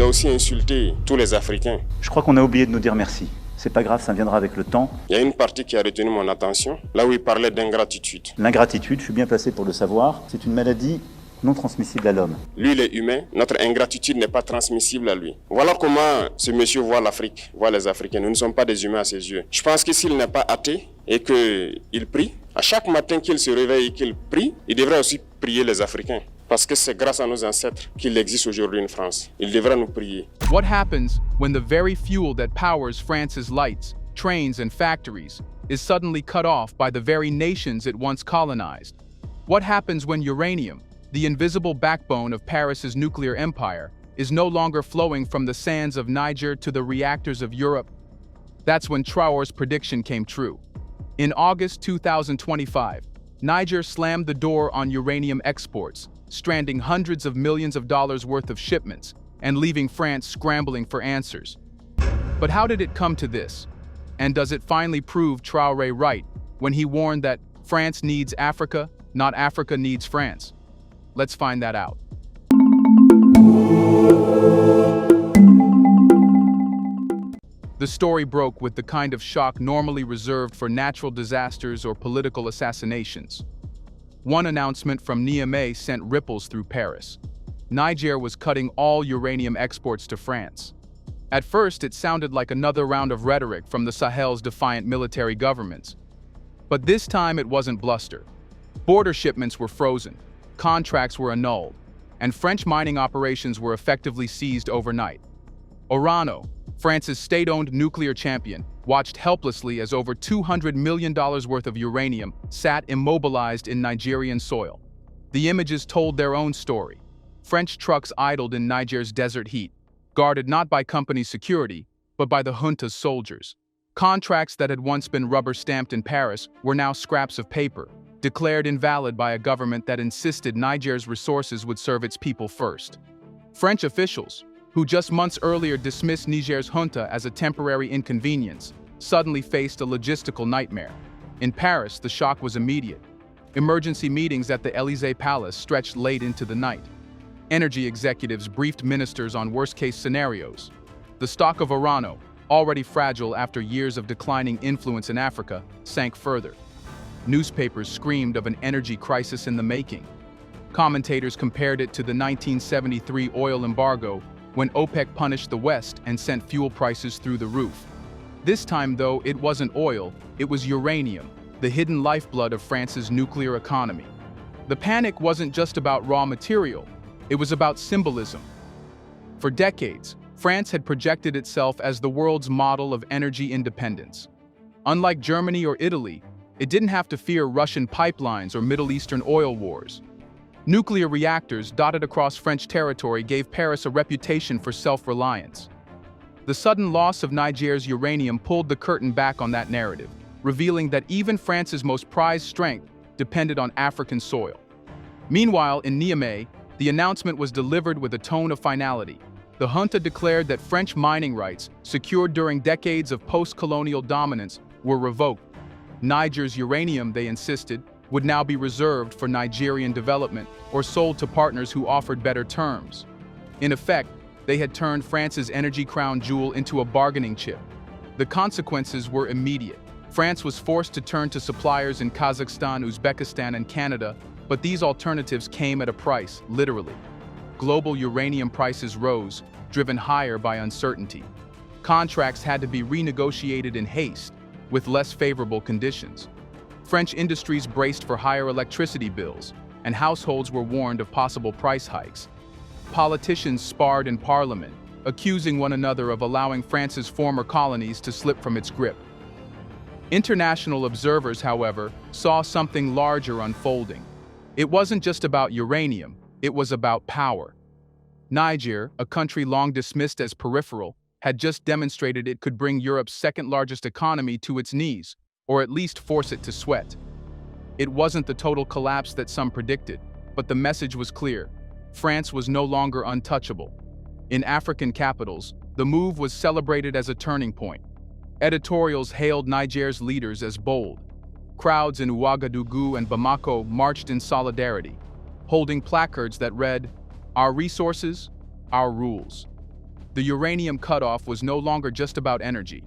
il a aussi insulté tous les Africains. Je crois qu'on a oublié de nous dire merci. C'est pas grave, ça viendra avec le temps. Il y a une partie qui a retenu mon attention, là où il parlait d'ingratitude. L'ingratitude, je suis bien placé pour le savoir, c'est une maladie non transmissible à l'homme. Lui, il est humain, notre ingratitude n'est pas transmissible à lui. Voilà comment ce monsieur voit l'Afrique, voit les Africains. Nous ne sommes pas des humains à ses yeux. Je pense que s'il n'est pas athée et qu'il prie, à chaque matin qu'il se réveille et qu'il prie, il devrait aussi prier les Africains. Parce que c'est grâce à nos ancêtres qu'il existe aujourd'hui une France. Il devrait nous prier. What happens when the very fuel that powers France's lights, trains, and factories is suddenly cut off by the very nations it once colonized? What happens when uranium, the invisible backbone of Paris's nuclear empire, is no longer flowing from the sands of Niger to the reactors of Europe? That's when Traore's prediction came true. In August 2025, Niger slammed the door on uranium exports, stranding hundreds of millions of dollars worth of shipments and leaving France scrambling for answers. But how did it come to this? And does it finally prove Traore right when he warned that France needs Africa, not Africa needs France? Let's find that out. The story broke with the kind of shock normally reserved for natural disasters or political assassinations. One announcement from Niamey sent ripples through Paris. Niger was cutting all uranium exports to France. At first, it sounded like another round of rhetoric from the Sahel's defiant military governments. But this time it wasn't bluster. Border shipments were frozen, contracts were annulled, and French mining operations were effectively seized overnight. Orano, France's state-owned nuclear champion, watched helplessly as over $200 million worth of uranium sat immobilized in Nigerian soil. The images told their own story. French trucks idled in Niger's desert heat, guarded not by company security, but by the junta's soldiers. Contracts that had once been rubber-stamped in Paris were now scraps of paper, declared invalid by a government that insisted Niger's resources would serve its people first. French officials, who just months earlier dismissed Niger's junta as a temporary inconvenience, suddenly faced a logistical nightmare. In Paris, the shock was immediate. Emergency meetings at the Élysée Palace stretched late into the night. Energy executives briefed ministers on worst-case scenarios. The stock of Orano, already fragile after years of declining influence in Africa, sank further. Newspapers screamed of an energy crisis in the making. Commentators compared it to the 1973 oil embargo, when OPEC punished the West and sent fuel prices through the roof. This time, though, it wasn't oil, it was uranium, the hidden lifeblood of France's nuclear economy. The panic wasn't just about raw material, it was about symbolism. For decades, France had projected itself as the world's model of energy independence. Unlike Germany or Italy, it didn't have to fear Russian pipelines or Middle Eastern oil wars. Nuclear reactors dotted across French territory gave Paris a reputation for self-reliance. The sudden loss of Niger's uranium pulled the curtain back on that narrative, revealing that even France's most prized strength depended on African soil. Meanwhile, in Niamey, the announcement was delivered with a tone of finality. The junta declared that French mining rights, secured during decades of post-colonial dominance, were revoked. Niger's uranium, they insisted, would now be reserved for Nigerian development or sold to partners who offered better terms. In effect, they had turned France's energy crown jewel into a bargaining chip. The consequences were immediate. France was forced to turn to suppliers in Kazakhstan, Uzbekistan, and Canada, but these alternatives came at a price, literally. Global uranium prices rose, driven higher by uncertainty. Contracts had to be renegotiated in haste, with less favorable conditions. French industries braced for higher electricity bills, and households were warned of possible price hikes. Politicians sparred in parliament, accusing one another of allowing France's former colonies to slip from its grip. International observers, however, saw something larger unfolding. It wasn't just about uranium, it was about power. Niger, a country long dismissed as peripheral, had just demonstrated it could bring Europe's second-largest economy to its knees, or at least force it to sweat. It wasn't the total collapse that some predicted, but the message was clear. France was no longer untouchable. In African capitals, the move was celebrated as a turning point. Editorials hailed Niger's leaders as bold. Crowds in Ouagadougou and Bamako marched in solidarity, holding placards that read, "Our resources, our rules." The uranium cutoff was no longer just about energy.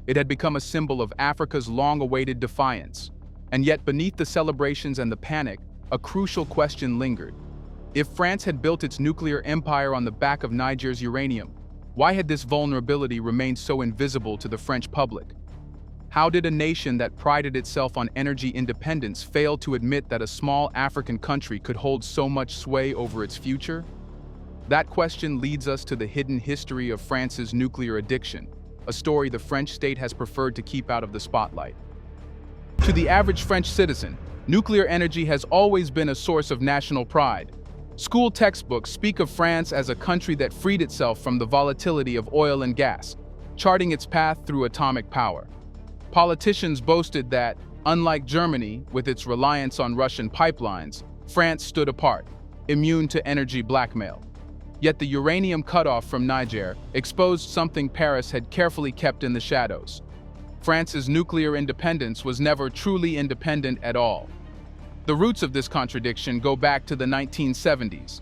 It had become a symbol of Africa's long-awaited defiance. And yet, beneath the celebrations and the panic, a crucial question lingered. If France had built its nuclear empire on the back of Niger's uranium, why had this vulnerability remained so invisible to the French public? How did a nation that prided itself on energy independence fail to admit that a small African country could hold so much sway over its future? That question leads us to the hidden history of France's nuclear addiction, a story the French state has preferred to keep out of the spotlight. To the average French citizen, nuclear energy has always been a source of national pride. School textbooks speak of France as a country that freed itself from the volatility of oil and gas, charting its path through atomic power. Politicians boasted that, unlike Germany, with its reliance on Russian pipelines, France stood apart, immune to energy blackmail. Yet the uranium cutoff from Niger exposed something Paris had carefully kept in the shadows. France's nuclear independence was never truly independent at all. The roots of this contradiction go back to the 1970s.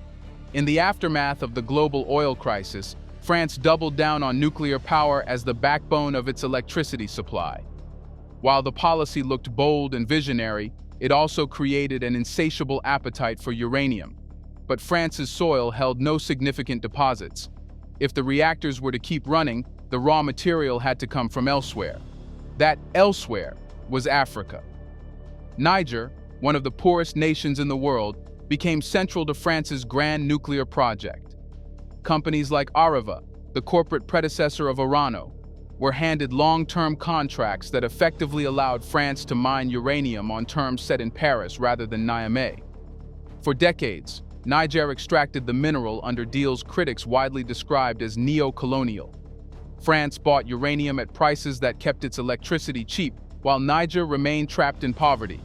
In the aftermath of the global oil crisis, France doubled down on nuclear power as the backbone of its electricity supply. While the policy looked bold and visionary, it also created an insatiable appetite for uranium. But France's soil held no significant deposits. If the reactors were to keep running, the raw material had to come from elsewhere. That elsewhere was Africa. Niger, one of the poorest nations in the world, became central to France's grand nuclear project. Companies like Areva, the corporate predecessor of Orano, were handed long-term contracts that effectively allowed France to mine uranium on terms set in Paris rather than Niamey. For decades, Niger extracted the mineral under deals critics widely described as neo-colonial. France bought uranium at prices that kept its electricity cheap, while Niger remained trapped in poverty.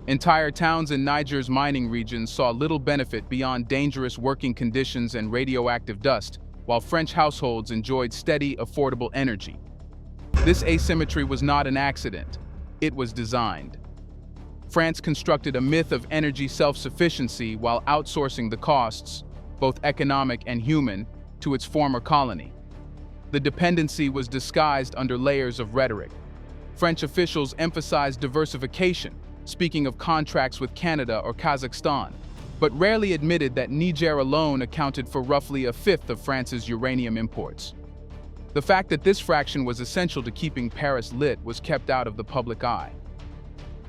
Entire towns in Niger's mining regions saw little benefit beyond dangerous working conditions and radioactive dust, while French households enjoyed steady, affordable energy. This asymmetry was not an accident. It was designed. France constructed a myth of energy self-sufficiency while outsourcing the costs, both economic and human, to its former colony. The dependency was disguised under layers of rhetoric. French officials emphasized diversification, speaking of contracts with Canada or Kazakhstan, but rarely admitted that Niger alone accounted for roughly a fifth of France's uranium imports. The fact that this fraction was essential to keeping Paris lit was kept out of the public eye.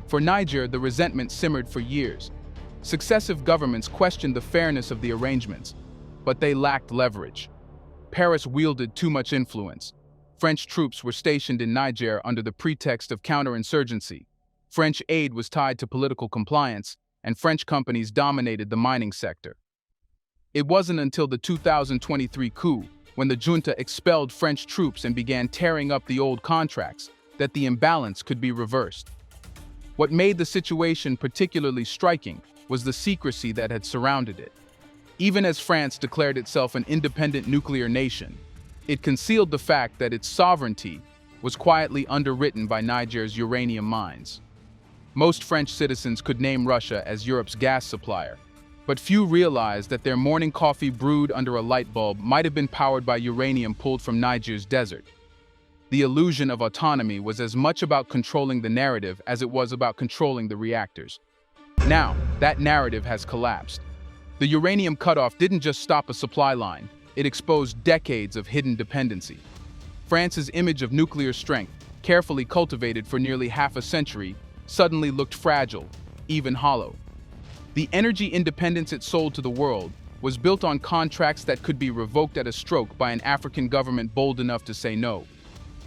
For Niger, the resentment simmered for years. Successive governments questioned the fairness of the arrangements, but they lacked leverage. Paris wielded too much influence. French troops were stationed in Niger under the pretext of counterinsurgency. French aid was tied to political compliance, and French companies dominated the mining sector. It wasn't until the 2023 coup, when the junta expelled French troops and began tearing up the old contracts, that the imbalance could be reversed. What made the situation particularly striking was the secrecy that had surrounded it. Even as France declared itself an independent nuclear nation, it concealed the fact that its sovereignty was quietly underwritten by Niger's uranium mines. Most French citizens could name Russia as Europe's gas supplier, but few realized that their morning coffee brewed under a light bulb might have been powered by uranium pulled from Niger's desert. The illusion of autonomy was as much about controlling the narrative as it was about controlling the reactors. Now, that narrative has collapsed. The uranium cutoff didn't just stop a supply line, it exposed decades of hidden dependency. France's image of nuclear strength, carefully cultivated for nearly half a century, suddenly looked fragile, even hollow. The energy independence it sold to the world was built on contracts that could be revoked at a stroke by an African government bold enough to say no.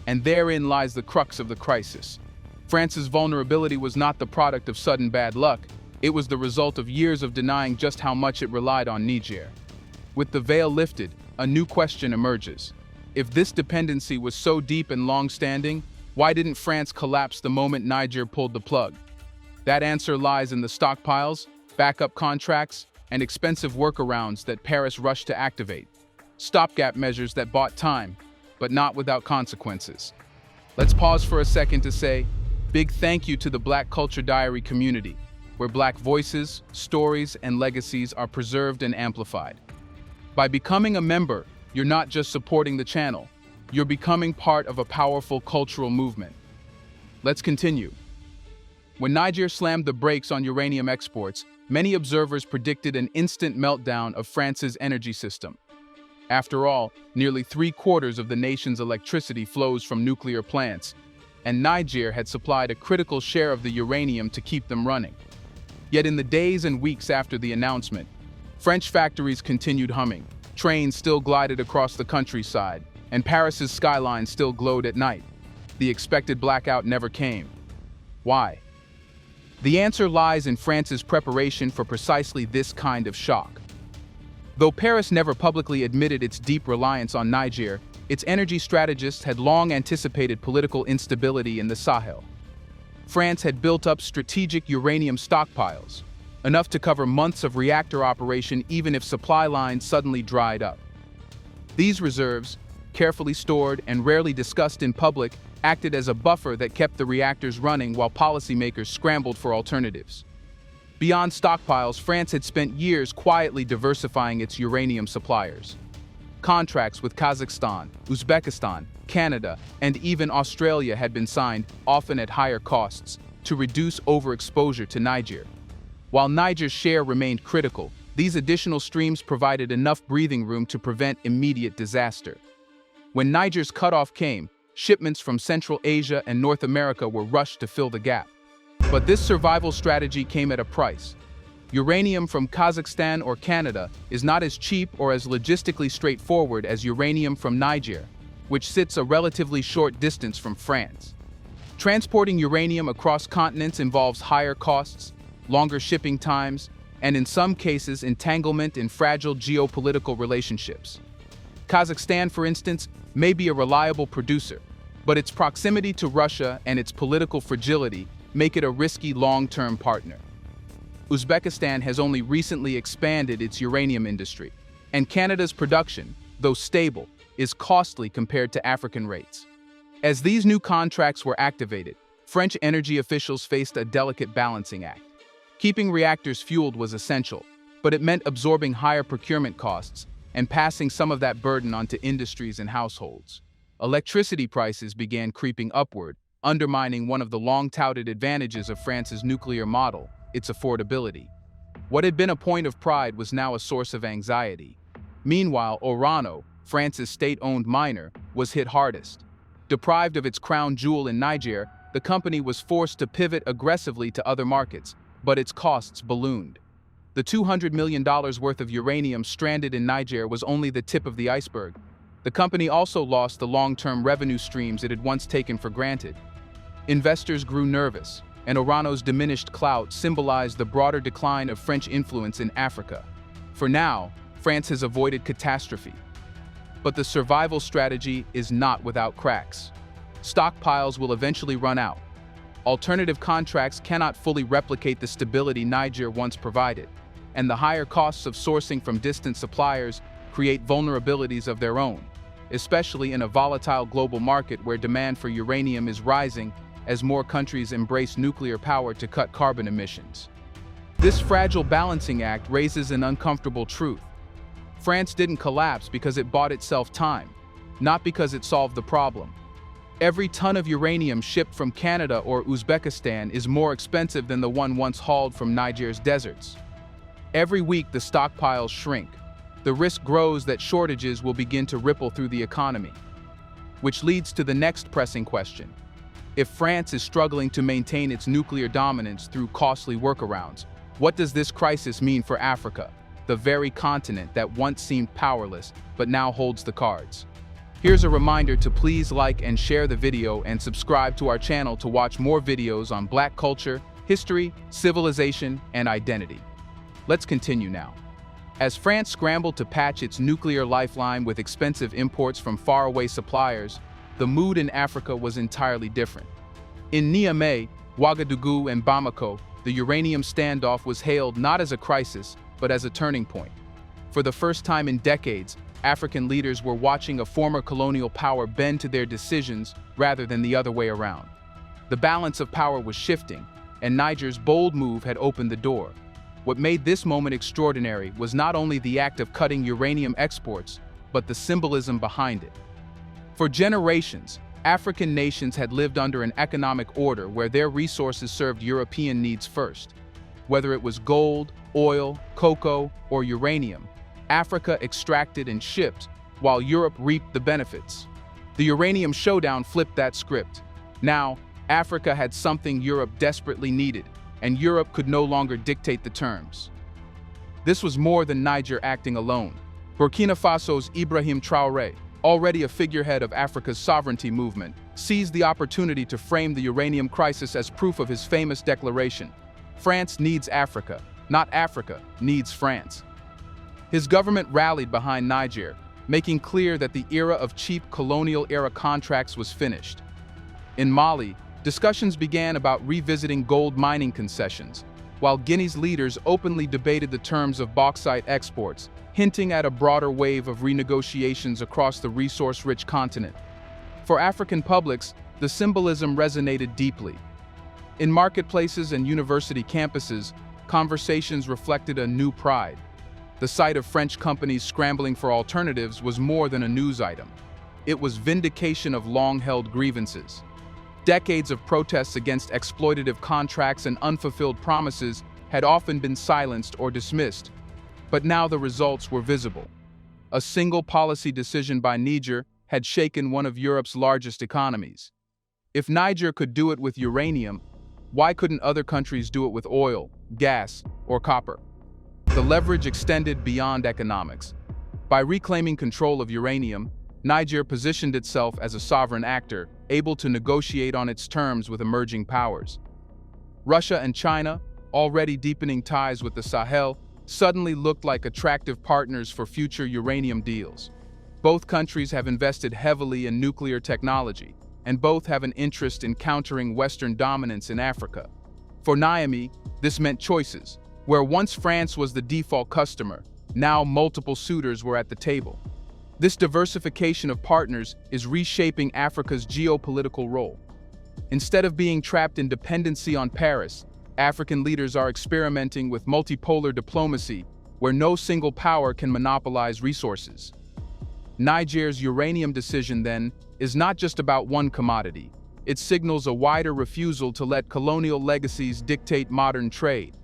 And therein lies the crux of the crisis. France's vulnerability was not the product of sudden bad luck, it was the result of years of denying just how much it relied on Niger. With the veil lifted, a new question emerges. If this dependency was so deep and long-standing, why didn't France collapse the moment Niger pulled the plug? That answer lies in the stockpiles, backup contracts, and expensive workarounds that Paris rushed to activate. Stopgap measures that bought time, but not without consequences. Let's pause for a second to say, big thank you to the Black Culture Diary community, where Black voices, stories, and legacies are preserved and amplified. By becoming a member, you're not just supporting the channel, you're becoming part of a powerful cultural movement. Let's continue. When Niger slammed the brakes on uranium exports, many observers predicted an instant meltdown of France's energy system. After all, nearly 3/4 of the nation's electricity flows from nuclear plants, and Niger had supplied a critical share of the uranium to keep them running. Yet in the days and weeks after the announcement, French factories continued humming, trains still glided across the countryside, and Paris's skyline still glowed at night. The expected blackout never came. Why? The answer lies in France's preparation for precisely this kind of shock. Though Paris never publicly admitted its deep reliance on Niger, its energy strategists had long anticipated political instability in the Sahel. France had built up strategic uranium stockpiles, enough to cover months of reactor operation even if supply lines suddenly dried up. These reserves, carefully stored and rarely discussed in public, acted as a buffer that kept the reactors running while policymakers scrambled for alternatives. Beyond stockpiles, France had spent years quietly diversifying its uranium suppliers. Contracts with Kazakhstan, Uzbekistan, Canada, and even Australia had been signed, often at higher costs, to reduce overexposure to Niger. While Niger's share remained critical, these additional streams provided enough breathing room to prevent immediate disaster. When Niger's cutoff came, shipments from Central Asia and North America were rushed to fill the gap. But this survival strategy came at a price. Uranium from Kazakhstan or Canada is not as cheap or as logistically straightforward as uranium from Niger, which sits a relatively short distance from France. Transporting uranium across continents involves higher costs, longer shipping times, and in some cases entanglement in fragile geopolitical relationships. Kazakhstan, for instance, may be a reliable producer, but its proximity to Russia and its political fragility make it a risky long-term partner. Uzbekistan has only recently expanded its uranium industry, and Canada's production, though stable, is costly compared to African rates. As these new contracts were activated, French energy officials faced a delicate balancing act. Keeping reactors fueled was essential, but it meant absorbing higher procurement costs and passing some of that burden onto industries and households. Electricity prices began creeping upward, undermining one of the long-touted advantages of France's nuclear model, its affordability. What had been a point of pride was now a source of anxiety. Meanwhile, Orano, France's state-owned miner, was hit hardest. Deprived of its crown jewel in Niger, the company was forced to pivot aggressively to other markets, but its costs ballooned. The $200 million worth of uranium stranded in Niger was only the tip of the iceberg. The company also lost the long-term revenue streams it had once taken for granted. Investors grew nervous, and Orano's diminished clout symbolized the broader decline of French influence in Africa. For now, France has avoided catastrophe. But the survival strategy is not without cracks. Stockpiles will eventually run out. Alternative contracts cannot fully replicate the stability Niger once provided, and the higher costs of sourcing from distant suppliers create vulnerabilities of their own, especially in a volatile global market where demand for uranium is rising as more countries embrace nuclear power to cut carbon emissions. This fragile balancing act raises an uncomfortable truth. France didn't collapse because it bought itself time, not because it solved the problem. Every ton of uranium shipped from Canada or Uzbekistan is more expensive than the one once hauled from Niger's deserts. Every week the stockpiles shrink. The risk grows that shortages will begin to ripple through the economy. Which leads to the next pressing question. If France is struggling to maintain its nuclear dominance through costly workarounds, what does this crisis mean for Africa, the very continent that once seemed powerless but now holds the cards? Here's a reminder to please like and share the video and subscribe to our channel to watch more videos on Black culture, history, civilization, and identity. Let's continue now. As France scrambled to patch its nuclear lifeline with expensive imports from faraway suppliers, the mood in Africa was entirely different. In Niamey, Ouagadougou, and Bamako, the uranium standoff was hailed not as a crisis, but as a turning point. For the first time in decades, African leaders were watching a former colonial power bend to their decisions rather than the other way around. The balance of power was shifting, and Niger's bold move had opened the door. What made this moment extraordinary was not only the act of cutting uranium exports, but the symbolism behind it. For generations, African nations had lived under an economic order where their resources served European needs first. Whether it was gold, oil, cocoa, or uranium, Africa extracted and shipped, while Europe reaped the benefits. The uranium showdown flipped that script. Now, Africa had something Europe desperately needed, and Europe could no longer dictate the terms. This was more than Niger acting alone. Burkina Faso's Ibrahim Traoré, already a figurehead of Africa's sovereignty movement, seized the opportunity to frame the uranium crisis as proof of his famous declaration: "France needs Africa, not Africa needs France." His government rallied behind Niger, making clear that the era of cheap colonial-era contracts was finished. In Mali, discussions began about revisiting gold mining concessions, while Guinea's leaders openly debated the terms of bauxite exports, hinting at a broader wave of renegotiations across the resource-rich continent. For African publics, the symbolism resonated deeply. In marketplaces and university campuses, conversations reflected a new pride. The sight of French companies scrambling for alternatives was more than a news item. It was vindication of long-held grievances. Decades of protests against exploitative contracts and unfulfilled promises had often been silenced or dismissed, but now the results were visible. A single policy decision by Niger had shaken one of Europe's largest economies. If Niger could do it with uranium, why couldn't other countries do it with oil, gas, or copper? The leverage extended beyond economics. By reclaiming control of uranium, Niger positioned itself as a sovereign actor, able to negotiate on its terms with emerging powers. Russia and China, already deepening ties with the Sahel, suddenly looked like attractive partners for future uranium deals. Both countries have invested heavily in nuclear technology, and both have an interest in countering Western dominance in Africa. For Niamey, this meant choices. Where once France was the default customer, now multiple suitors were at the table. This diversification of partners is reshaping Africa's geopolitical role. Instead of being trapped in dependency on Paris, African leaders are experimenting with multipolar diplomacy, where no single power can monopolize resources. Niger's uranium decision, then, is not just about one commodity. It signals a wider refusal to let colonial legacies dictate modern trade.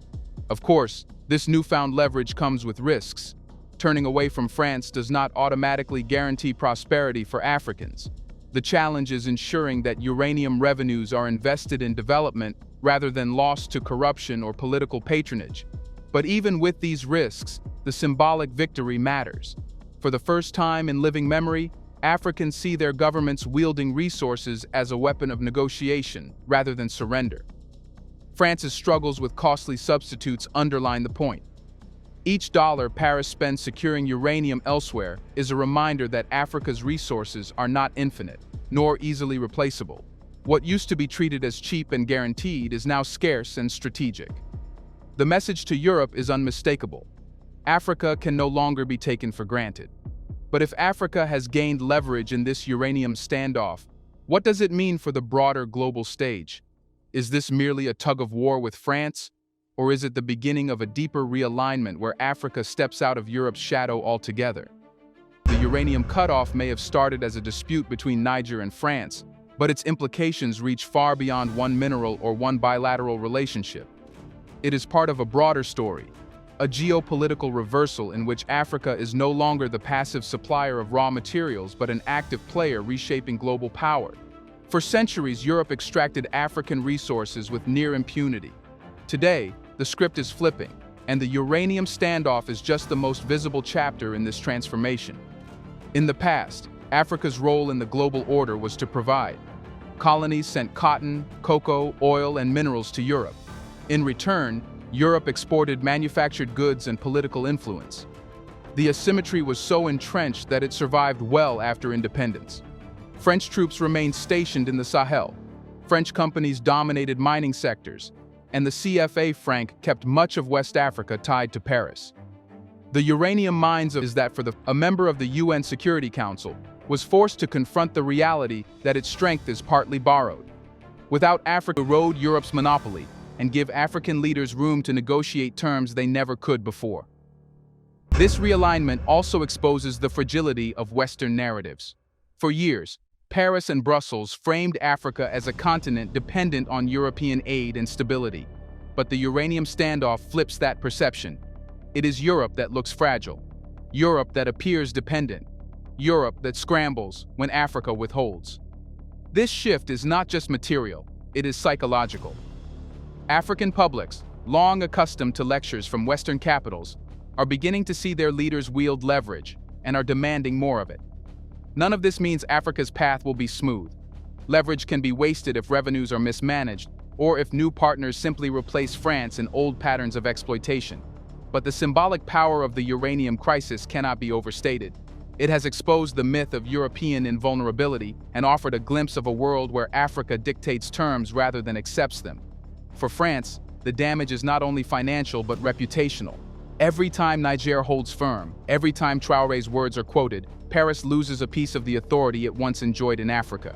Of course, this newfound leverage comes with risks. Turning away from France does not automatically guarantee prosperity for Africans. The challenge is ensuring that uranium revenues are invested in development rather than lost to corruption or political patronage. But even with these risks, the symbolic victory matters. For the first time in living memory, Africans see their governments wielding resources as a weapon of negotiation rather than surrender. France's struggles with costly substitutes underline the point. Each dollar Paris spends securing uranium elsewhere is a reminder that Africa's resources are not infinite, nor easily replaceable. What used to be treated as cheap and guaranteed is now scarce and strategic. The message to Europe is unmistakable. Africa can no longer be taken for granted. But if Africa has gained leverage in this uranium standoff, what does it mean for the broader global stage? Is this merely a tug-of-war with France, or is it the beginning of a deeper realignment where Africa steps out of Europe's shadow altogether? The uranium cutoff may have started as a dispute between Niger and France, but its implications reach far beyond one mineral or one bilateral relationship. It is part of a broader story, a geopolitical reversal in which Africa is no longer the passive supplier of raw materials but an active player reshaping global power. For centuries, Europe extracted African resources with near impunity. Today, the script is flipping, and the uranium standoff is just the most visible chapter in this transformation. In the past, Africa's role in the global order was to provide. Colonies sent cotton, cocoa, oil, and minerals to Europe. In return, Europe exported manufactured goods and political influence. The asymmetry was so entrenched that it survived well after independence. French troops remained stationed in the Sahel. French companies dominated mining sectors, and the CFA franc kept much of West Africa tied to Paris. The uranium mines is that a member of the UN Security Council was forced to confront the reality that its strength is partly borrowed. Without Africa, erode Europe's monopoly and give African leaders room to negotiate terms they never could before. This realignment also exposes the fragility of Western narratives. For years, Paris and Brussels framed Africa as a continent dependent on European aid and stability. But the uranium standoff flips that perception. It is Europe that looks fragile, Europe that appears dependent, Europe that scrambles when Africa withholds. This shift is not just material, it is psychological. African publics, long accustomed to lectures from Western capitals, are beginning to see their leaders wield leverage and are demanding more of it. None of this means Africa's path will be smooth. Leverage can be wasted if revenues are mismanaged or if new partners simply replace France in old patterns of exploitation. But the symbolic power of the uranium crisis cannot be overstated. It has exposed the myth of European invulnerability and offered a glimpse of a world where Africa dictates terms rather than accepts them. For France, the damage is not only financial but reputational. Every time Niger holds firm, every time Traoré's words are quoted, Paris loses a piece of the authority it once enjoyed in Africa.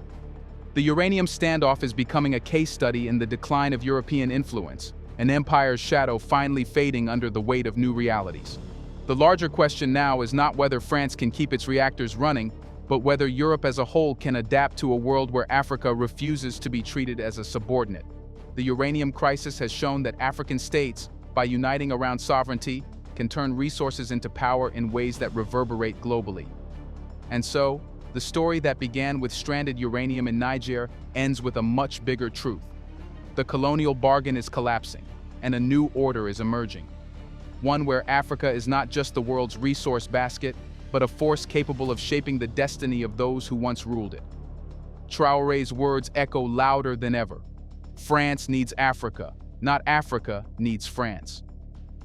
The uranium standoff is becoming a case study in the decline of European influence, an empire's shadow finally fading under the weight of new realities. The larger question now is not whether France can keep its reactors running, but whether Europe as a whole can adapt to a world where Africa refuses to be treated as a subordinate. The uranium crisis has shown that African states, by uniting around sovereignty, can turn resources into power in ways that reverberate globally. And so, the story that began with stranded uranium in Niger ends with a much bigger truth. The colonial bargain is collapsing, and a new order is emerging. One where Africa is not just the world's resource basket, but a force capable of shaping the destiny of those who once ruled it. Traoré's words echo louder than ever. France needs Africa, not Africa needs France.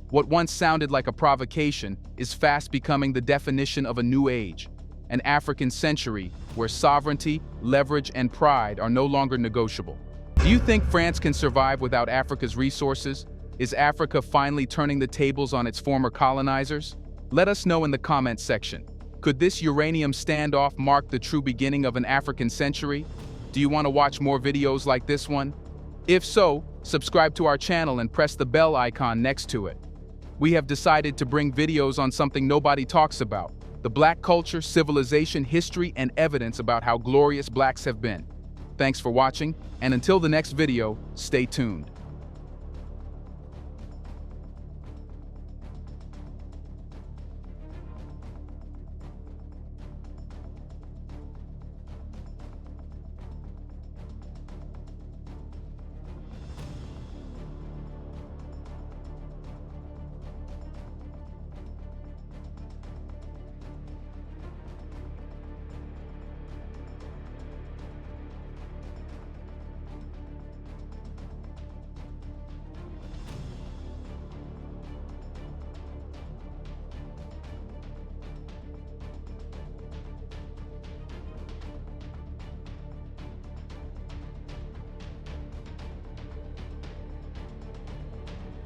What once sounded like a provocation is fast becoming the definition of a new age, an African century where sovereignty, leverage, and pride are no longer negotiable. Do you think France can survive without Africa's resources? Is Africa finally turning the tables on its former colonizers? Let us know in the comments section. Could this uranium standoff mark the true beginning of an African century? Do you want to watch more videos like this one? If so, subscribe to our channel and press the bell icon next to it. We have decided to bring videos on something nobody talks about: the Black culture, civilization, history, and evidence about how glorious Blacks have been. Thanks for watching, and until the next video, stay tuned.